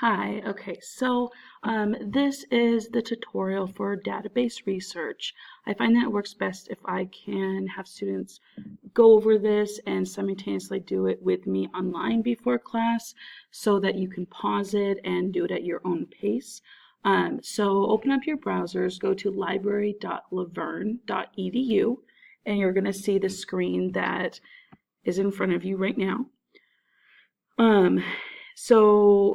Hi, okay, so this is the tutorial for database research. I find that it works best if I can have students go over this and simultaneously do it with me online before class so that you can pause it and do it at your own pace. So open up your browsers, go to library.laverne.edu, and you're going to see the screen that is in front of you right now.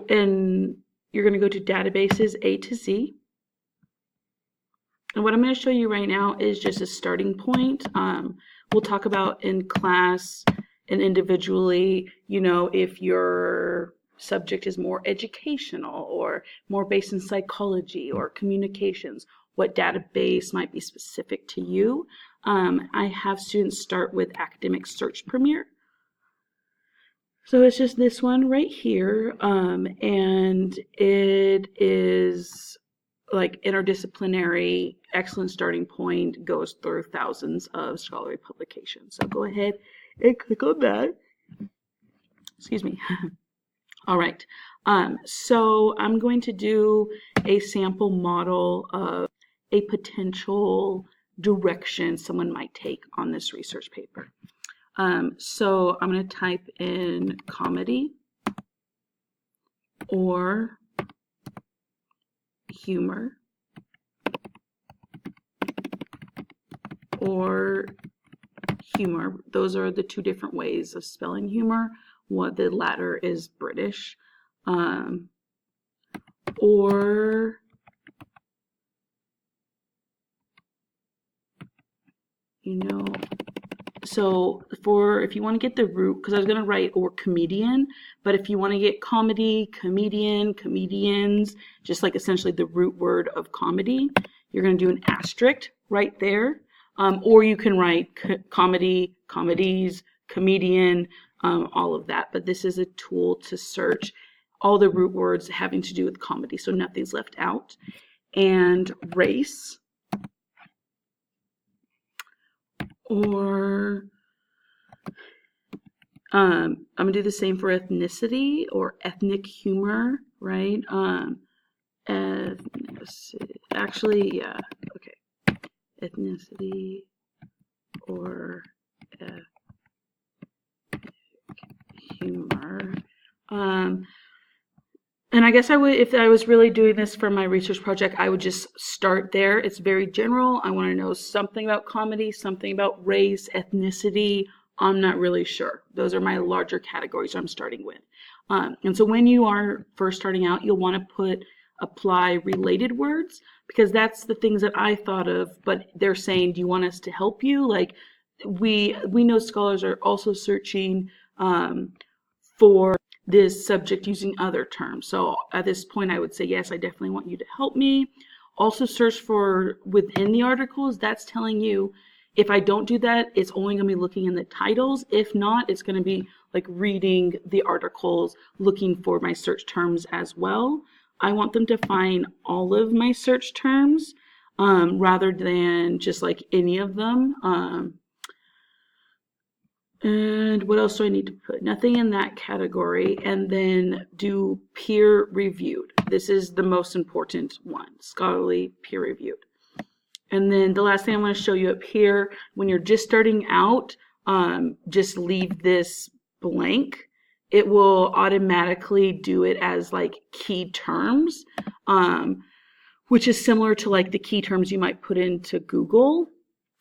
And you're going to go to databases A to Z. And what I'm going to show you right now is just a starting point. We'll talk about in class and individually, if your subject is more educational or more based in psychology or communications, what database might be specific to you. I have students start with Academic Search Premier. So it's just this one right here, and it is like interdisciplinary, excellent starting point, goes through thousands of scholarly publications. So go ahead and click on that. Excuse me. All right. So I'm going to do a sample model of a potential direction someone might take on this research paper. So I'm going to type in comedy or humor or humor. Those are the two different ways of spelling humor. The latter is British. Or so if you want to get the root, because I was going to write or comedian, but if you want to get comedy, comedian, comedians, just like essentially the root word of comedy, you're going to do an asterisk right there. Or you can write comedy, comedies, comedian, all of that. But this is a tool to search all the root words having to do with comedy, so nothing's left out. And race. Or I'm going to do the same for ethnicity or ethnic humor, right? Actually, yeah, okay. Ethnicity or humor. And I guess I would, if I was really doing this for my research project, I would just start there. It's very general. I want to know something about comedy, something about race, ethnicity. I'm not really sure. Those are my larger categories I'm starting with. And so when you are first starting out, you'll want to apply related words, because that's the things that I thought of, but they're saying, do you want us to help you? Like we know scholars are also searching for this subject using other terms. So at this point, I would say, yes, I definitely want you to help me. Also search for within the articles. That's telling you, if I don't do that, it's only going to be looking in the titles. If not, it's going to be like reading the articles, looking for my search terms as well. I want them to find all of my search terms rather than just like any of them. And what else do I need to put? Nothing in that category. And then do peer reviewed. This is the most important one, scholarly peer reviewed. And then the last thing I'm going to show you up here, when you're just starting out, just leave this blank. It will automatically do it as like key terms, which is similar to like the key terms you might put into Google.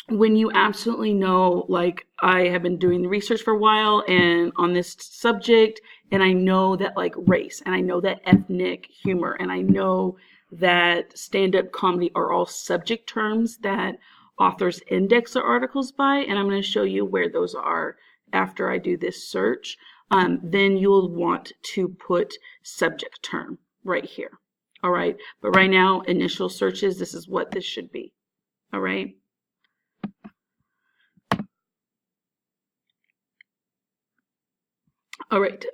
When you absolutely know, like I have been doing the research for a while and on this subject, and I know that like race, and I know that ethnic humor, and I know that stand-up comedy are all subject terms that authors index their articles by, and I'm going to show you where those are after I do this search. Then you'll want to put subject term right here. All right, but right now, initial searches, this is what this should be. All right. All right,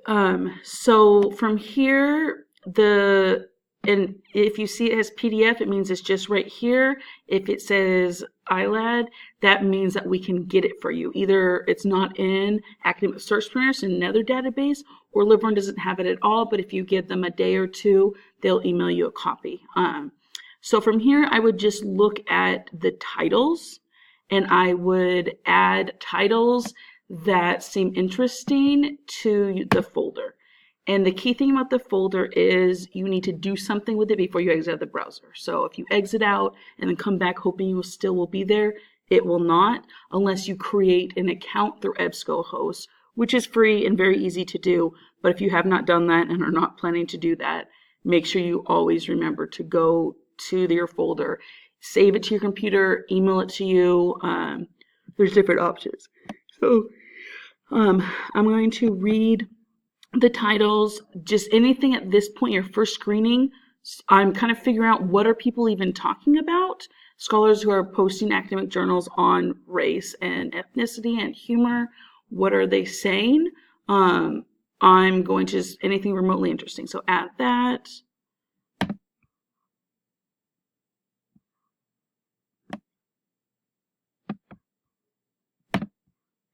so from here, and if you see it as PDF, it means it's just right here. If it says ILAD, that means that we can get it for you. Either it's not in Academic Search Premier, it's in another database, or Liveborn doesn't have it at all, but if you give them a day or two, they'll email you a copy. So from here, I would just look at the titles, and I would add titles that seem interesting to the folder. And the key thing about the folder is you need to do something with it before you exit the browser. So if you exit out and then come back hoping you still will be there, it will not unless you create an account through EBSCOhost, which is free and very easy to do. But if you have not done that and are not planning to do that, make sure you always remember to go to your folder, save it to your computer, email it to you. There's different options. So I'm going to read the titles, just anything at this point, your first screening. I'm kind of figuring out what are people even talking about. Scholars who are posting academic journals on race and ethnicity and humor, what are they saying? I'm going to just anything remotely interesting. So add that.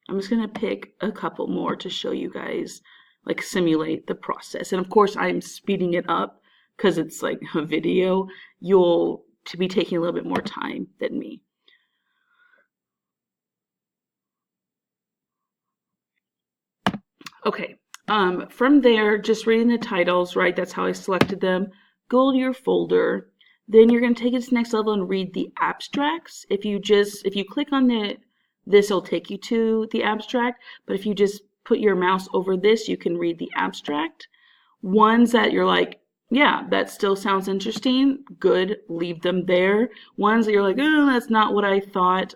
I'm just going to pick a couple more to show you guys, like simulate the process. And of course, I'm speeding it up because it's like a video. You'll to be taking a little bit more time than me. Okay, from there, just reading the titles, right? That's how I selected them. Go to your folder. Then you're going to take it to the next level and read the abstracts. If you click on this will take you to the abstract, but if you just put your mouse over this, you can read the abstract. Ones that you're like, yeah, that still sounds interesting, good, leave them there. Ones that you're like, oh, that's not what I thought,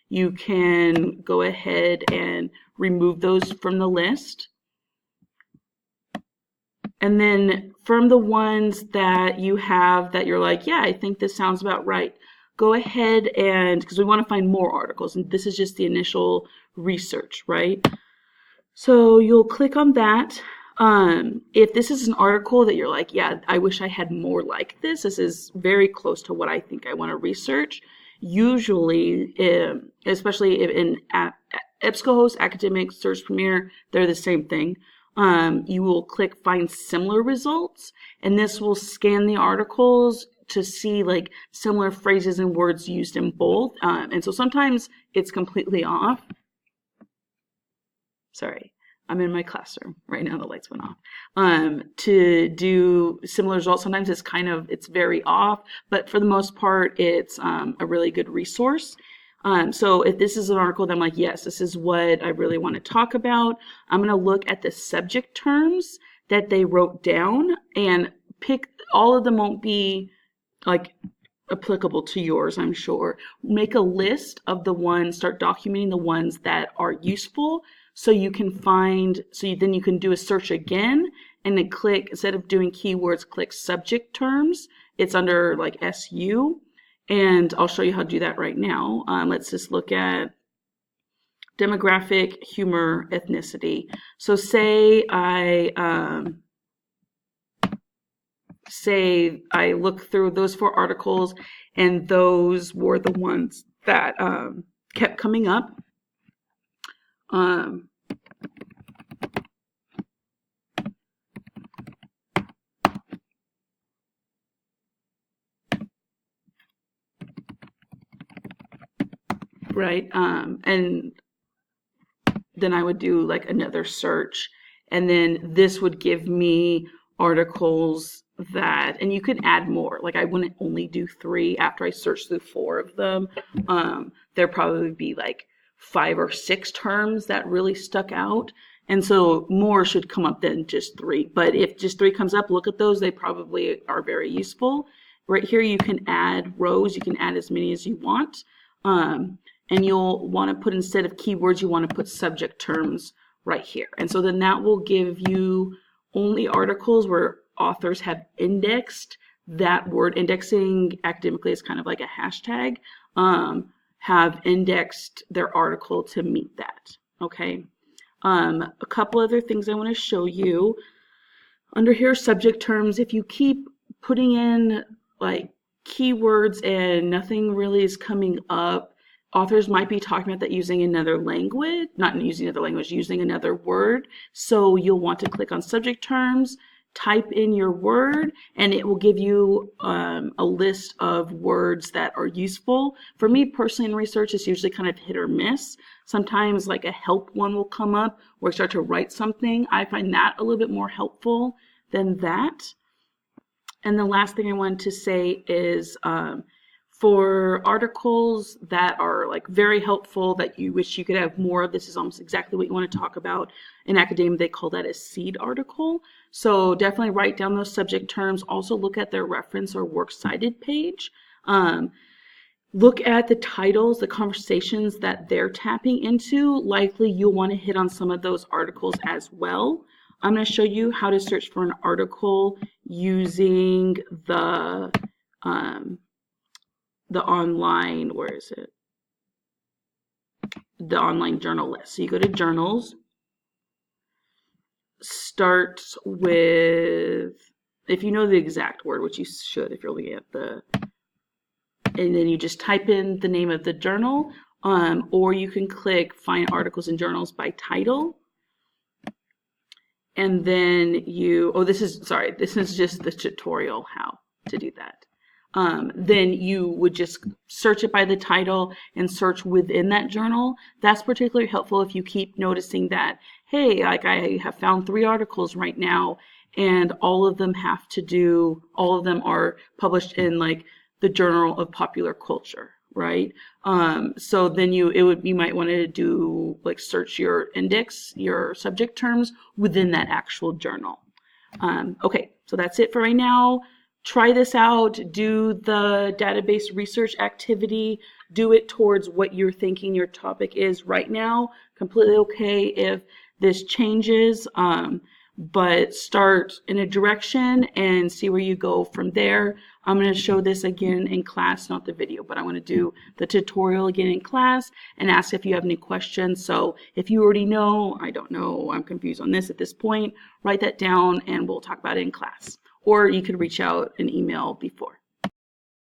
you can go ahead and remove those from the list. And then from the ones that you have that you're like, yeah, I think this sounds about right, go ahead and, because we want to find more articles, and this is just the initial research, right? So you'll click on that. If this is an article that you're like, yeah, I wish I had more like this is very close to what I think I want to research. Usually, especially in EBSCOhost, Academic Search Premier, they're the same thing. You will click Find Similar Results, and this will scan the articles to see like similar phrases and words used in both. And so sometimes it's completely off. Sorry, I'm in my classroom right now. The lights went off. To do similar results, sometimes it's very off, but for the most part, it's a really good resource. So if this is an article that I'm like, yes, this is what I really want to talk about, I'm going to look at the subject terms that they wrote down and pick. All of them won't be like applicable to yours, I'm sure. Make a list of the ones, start documenting the ones that are useful, so you can find, then you can do a search again, and then click, instead of doing keywords, click subject terms. It's under like SU, and I'll show you how to do that right now. Let's just look at demographic, humor, ethnicity. So say I look through those 4 articles, and those were the ones that kept coming up. Right, and then I would do like another search, and then this would give me articles that, and you can add more. Like I wouldn't only do 3 after I searched through 4 of them. There'd probably be like 5 or 6 terms that really stuck out. And so more should come up than just 3. But if just 3 comes up, look at those. They probably are very useful. Right here, you can add rows. You can add as many as you want. And you'll want to put, instead of keywords, you want to put subject terms right here. And so then that will give you only articles where authors have indexed that word. Indexing academically is kind of like a hashtag. Have indexed their article to meet that. Okay. A couple other things I want to show you. Under here, subject terms, if you keep putting in like keywords and nothing really is coming up, authors might be talking about that using another language, not using another language, using another word. So you'll want to click on subject terms, type in your word, and it will give you a list of words that are useful. For me personally in research, it's usually kind of hit or miss. Sometimes like a help one will come up where I start to write something. I find that a little bit more helpful than that. And the last thing I wanted to say is for articles that are like very helpful that you wish you could have more of, this is almost exactly what you want to talk about. In academia, they call that a seed article. So definitely write down those subject terms. Also look at their reference or works cited page. Look at the titles, the conversations that they're tapping into. Likely you'll want to hit on some of those articles as well. I'm going to show you how to search for an article using the online, where is it? The online journal list. So you go to journals, start with, if you know the exact word, which you should if you're looking at the, and then you just type in the name of the journal, or you can click find articles and journals by title. And then you, this is just the tutorial how to do that. Then you would just search it by the title and search within that journal. That's particularly helpful if you keep noticing that, hey, like I have found 3 articles right now and all of them are published in like the Journal of Popular Culture, right? So then you might want to do like search your index, your subject terms within that actual journal. Okay, so that's it for right now. Try this out, do the database research activity, do it towards what you're thinking your topic is right now. Completely okay if this changes, but start in a direction and see where you go from there. I'm going to show this again in class, not the video, but I want to do the tutorial again in class and ask if you have any questions. So if you already know, I don't know, I'm confused on this at this point, write that down and we'll talk about it in class. Or you could reach out an email before.